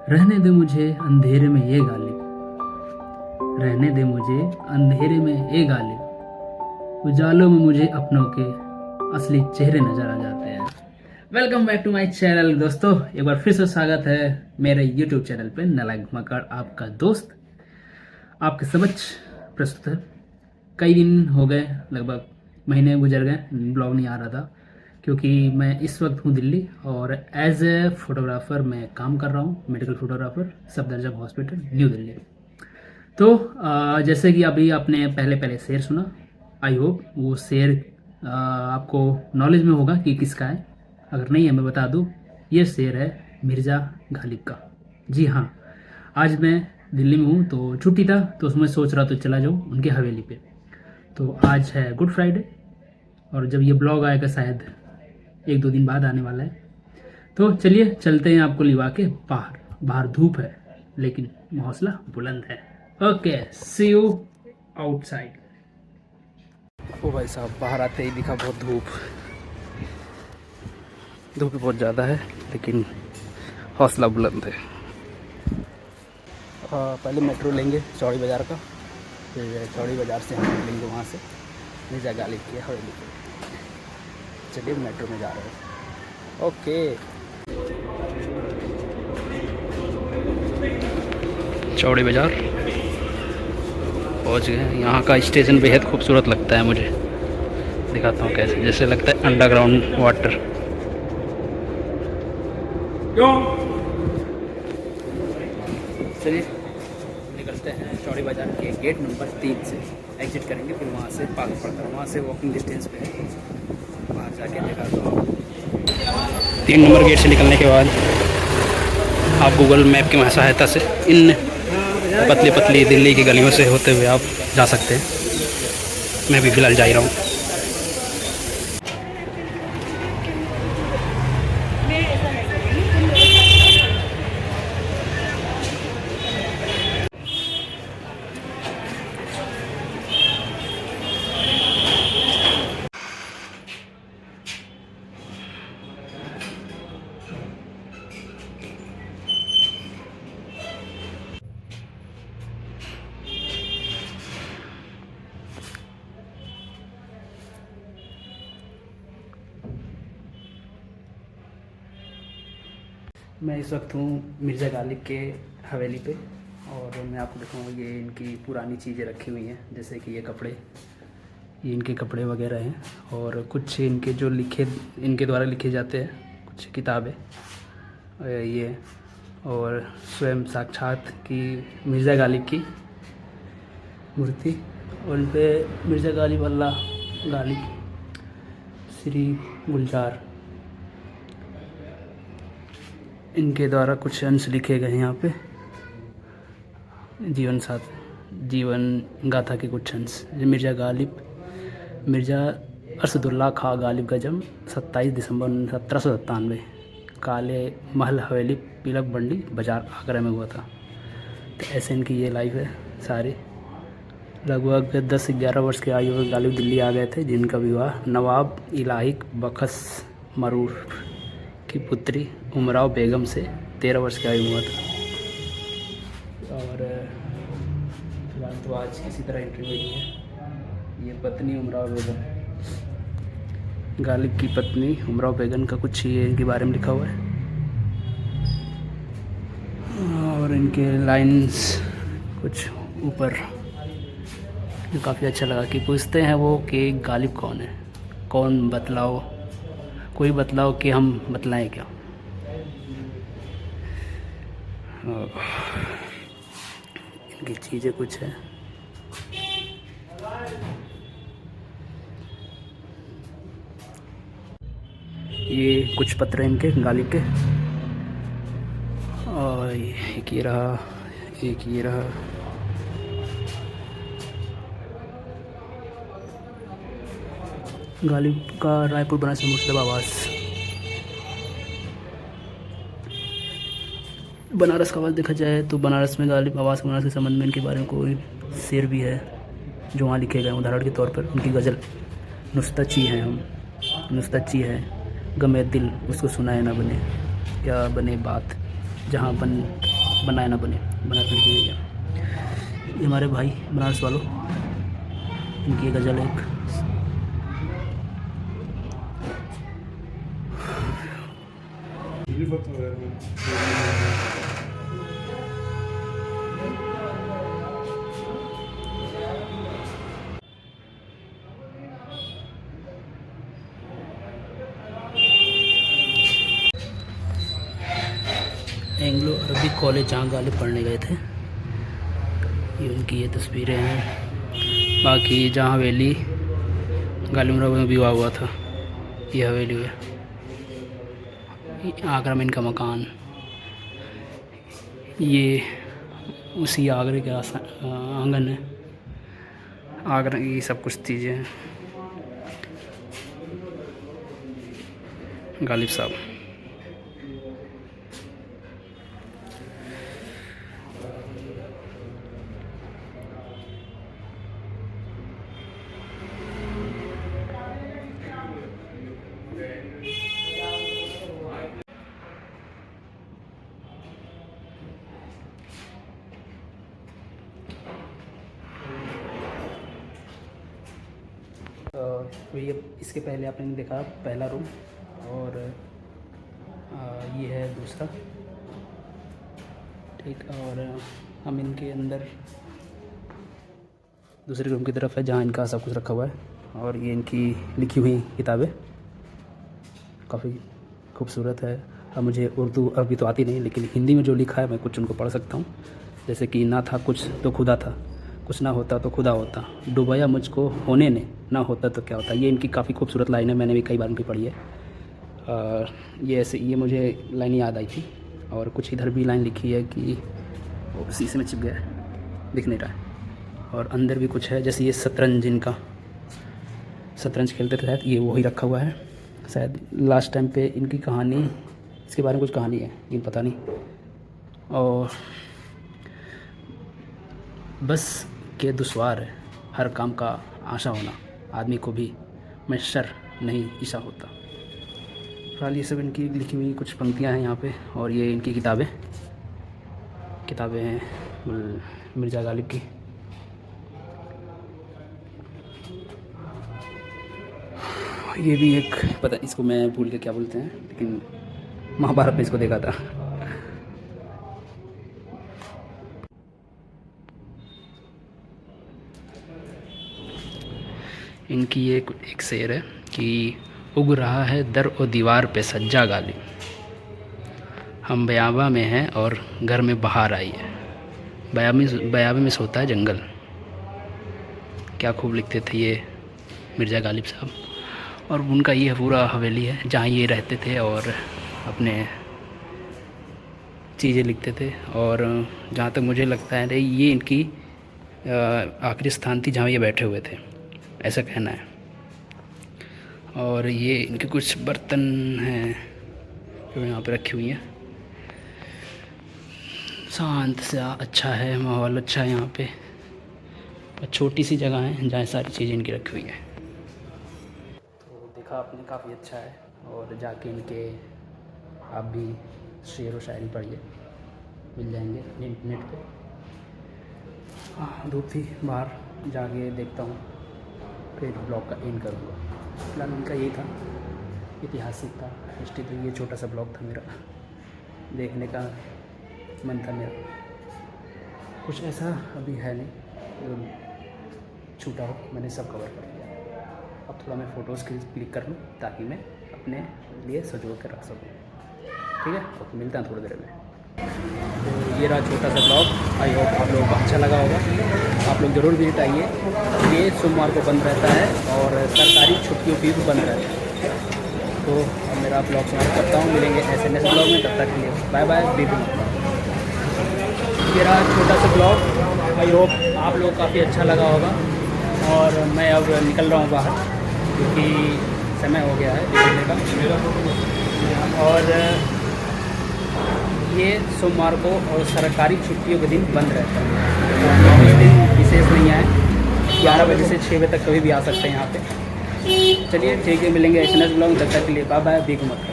रहने दे मुझे अंधेरे में ये गालिब, रहने दे मुझे अंधेरे में ये गालिब, उजालों में मुझे अपनों के असली चेहरे नजर आ जाते हैं। Welcome back to my channel दोस्तों, एक बार फिर से स्वागत है मेरे यूट्यूब चैनल पे। नालायक मकर आपका दोस्त आपके समक्ष प्रस्तुत है। कई दिन हो गए, लगभग महीने गुजर गए, ब्लॉग नहीं आ रहा था क्योंकि मैं इस वक्त हूँ दिल्ली और एज ए फोटोग्राफ़र मैं काम कर रहा हूँ, medical photographer, Safdarjung hospital, new Delhi. तो जैसे कि अभी आपने पहले पहले शेर सुना, आई होप वो शेर आपको नॉलेज में होगा कि किसका है। अगर नहीं है मैं बता दूँ, ये शेर है मिर्ज़ा गालिब का। जी हाँ, आज मैं दिल्ली में हूँ तो छुट्टी था तो उसमें सोच रहा तो चला जाऊँ उनके हवेली पे। तो आज है गुड फ्राइडे और जब ये ब्लॉग आएगा शायद एक दो दिन बाद आने वाला है। तो चलिए चलते हैं आपको लिवा के बाहर। बाहर धूप है लेकिन हौसला बुलंद है। Okay, see you outside. ओ भाई साहब, बाहर आते ही दिखा बहुत धूप। धूप बहुत ज़्यादा है लेकिन हौसला बुलंद है। पहले मेट्रो लेंगे चौड़ी बाज़ार का, फिर चौड़ी बाज़ार से हम निकलेंगे वहाँ से मिर्ज़ा गालिब की हवेली पे। चलिए मेट्रो में जा रहे हैं। ओके, चौड़ी बाज़ार पहुँच गए। यहाँ का स्टेशन बेहद खूबसूरत लगता है मुझे। दिखाता हूँ कैसे, जैसे लगता है अंडरग्राउंड वाटर। चलिए निकलते हैं चौड़ी बाज़ार के गेट नंबर 3 से एग्जिट करेंगे, फिर वहाँ से पार्क पड़ता है, वहाँ से वॉकिंग डिस्टेंस पे है। वहाँ जाके दिखाता हूँ। 3 नंबर गेट से निकलने के बाद आप गूगल मैप की सहायता से इन पतली पतली दिल्ली की गलियों से होते हुए आप जा सकते हैं। मैं भी फ़िलहाल जा ही रहा हूँ। मैं इस वक्त हूँ मिर्ज़ा गालिब के हवेली पे और मैं आपको दिखाऊंगा ये इनकी पुरानी चीज़ें रखी हुई हैं, जैसे कि ये कपड़े, ये इनके कपड़े वगैरह हैं और कुछ इनके जो इनके द्वारा लिखे जाते हैं कुछ किताबें ये, और स्वयं साक्षात की मिर्ज़ा गालिब की मूर्ति और इन पर मिर्ज़ा गालिब अल्लाह गालिब श्री गुलजार इनके द्वारा कुछ अंश लिखे गए हैं यहाँ पे। जीवन गाथा के कुछ अंश। मिर्ज़ा गालिब, मिर्ज़ा अरशदुल्ला खां गालिब का जन्म 27 दिसंबर 1797 काले महल हवेली पिलक बंडी बाज़ार आगरा में हुआ था। तो ऐसे इनकी ये लाइफ है सारी। लगभग 10-11 वर्ष की आयु में गालिब दिल्ली आ गए थे, जिनका विवाह नवाब इलाहिक बख्श मरूर की पुत्री उमराव बेगम से 13 वर्ष की आयु में हुआ था। और फिलहाल तो आज किसी तरह एंट्री हुई है। ये पत्नी उमराव बेगम, गालिब की पत्नी उमराव बेगम का कुछ ये इनके बारे में लिखा हुआ है। और इनके लाइंस कुछ ऊपर काफ़ी अच्छा लगा कि पूछते हैं वो कि गालिब कौन है, कौन बतलाओ, कोई बतलाओ कि हम बतलाएं क्या। इनकी चीज़ें कुछ है। ये कुछ पत्र हैं इनके गालिब के, और एक ये रहा, एक ये रहा। गालिब का रायपुर बनारस मुर्शिदाबाद आवास। बनारस का आवास देखा जाए तो बनारस में गालिब आवास बनारस के संबंध में इनके बारे में कोई शेर भी है जो वहाँ लिखे गए। उदाहरण के तौर पर उनकी गज़ल नुस्ता-ची है, हम नुस्ता-ची है गमे दिल उसको सुनाए ना बने, क्या बने बात जहाँ बन बनाए ना बने, बना कर दिए भैया। ये हमारे भाई बनारस वालों, इनकी ये गज़ल एक। एंग्लो अरबिक कॉलेज जहाँ गालिब पढ़ने गए थे, ये उनकी ये तस्वीरें हैं। बाकी जहाँ हवेली गालिब में विवाह हुआ था, ये हवेली है। आगरा में इनका मकान, ये उसी आगरे के आंगन है। आगरा की सब कुछ चीज़ें हैं। गालिब साहब भैया, इसके पहले आपने देखा पहला रूम, और ये है दूसरा, ठीक। और हम इनके अंदर दूसरे रूम की तरफ है जहाँ इनका सब कुछ रखा हुआ है। और ये इनकी लिखी हुई किताबें काफ़ी खूबसूरत है। अब मुझे उर्दू अभी तो आती नहीं, लेकिन हिंदी में जो लिखा है मैं कुछ उनको पढ़ सकता हूँ। जैसे कि ना था कुछ तो खुदा था, कुछ ना होता तो खुदा होता, डुबाया मुझको होने ने, ना होता तो क्या होता। ये इनकी काफ़ी खूबसूरत लाइन है, मैंने भी कई बार उनकी पढ़ी है। ये ऐसे, ये मुझे लाइन याद आई थी। और कुछ इधर भी लाइन लिखी है कि वो शीशे में चिप गया है, दिख नहीं रहा है। और अंदर भी कुछ है, जैसे ये शतरंज, इनका शतरंज खेलते थे शायद, ये वही रखा हुआ है शायद। लास्ट टाइम पे इनकी कहानी, इसके बारे में कुछ कहानी है लेकिन पता नहीं। और बस के दुश्वार है हर काम का आशा होना, आदमी को भी मैसर नहीं ईशा होता। फिलहाल ये सब इनकी लिखी हुई कुछ पंक्तियाँ हैं यहाँ पे। और ये इनकी किताबें हैं मिर्ज़ा गालिब की। ये भी एक, पता इसको मैं भूल के क्या बोलते हैं, लेकिन महाभारत में इसको देखा था। इनकी ये एक शेर है कि उग रहा है दर और दीवार पे सज्जा गालिब, हम बयाबा में हैं और घर में बहार आई है। बयाबे में सोता है जंगल। क्या खूब लिखते थे ये मिर्ज़ा गालिब साहब। और उनका ये पूरा हवेली है जहाँ ये रहते थे और अपने चीज़ें लिखते थे। और जहाँ तक मुझे लगता है ये इनकी आखिरी स्थान थी जहाँ ये बैठे हुए थे, ऐसा कहना है। और ये इनके कुछ बर्तन हैं जो यहाँ पे रखी हुई हैं। शांत सा अच्छा है माहौल, अच्छा है यहाँ पे। छोटी सी जगह है जहाँ सारी चीज़ें इनकी रखी हुई है। तो देखा आपने, काफ़ी अच्छा है। और जाके इनके आप भी शेर व शायरी पढ़िए, मिल जाएंगे नेट पे। धूप थी बाहर, जाके देखता हूँ, फिर ब्लॉग का एंड करूँगा। फिलहाल उनका यही था, ऐतिहासिक था, हिस्ट्री था। ये छोटा सा ब्लॉग था मेरा, देखने का मन था मेरा। कुछ ऐसा अभी है नहीं जो छूटा हो, मैंने सब कवर कर लिया। अब थोड़ा मैं फ़ोटोज़ क्लिक कर लूँ ताकि मैं अपने लिए सजो कर रख सकूँ। ठीक है, तो मिलते हैं थोड़ी देर में। तो ये रहा छोटा सा ब्लॉग। आई होप आप लोगों को अच्छा लगा होगा। आप लोग ज़रूर विजिट आइए। ये सोमवार को बंद रहता है और सरकारी छुट्टियों की भी बंद रहता है। तो अब मेरा ब्लॉग समाप्त करता हूँ। मिलेंगे SMS ब्लॉग में, तब तक के लिए बाय बाय। ये रहा छोटा सा ब्लॉग। आई होप आप लोग काफ़ी अच्छा लगा होगा। और मैं अब निकल रहा हूँ बाहर क्योंकि समय हो गया है निकलने का। और ये सोमवार को और सरकारी छुट्टियों के दिन बंद रहता है। इस दिन विशेष नहीं है, 11 बजे से 6 बजे तक कभी भी आ सकते हैं यहाँ पे। चलिए ठीक है, मिलेंगे SMS ब्लॉग। तब तक के लिए बाय बाय। बिग मत।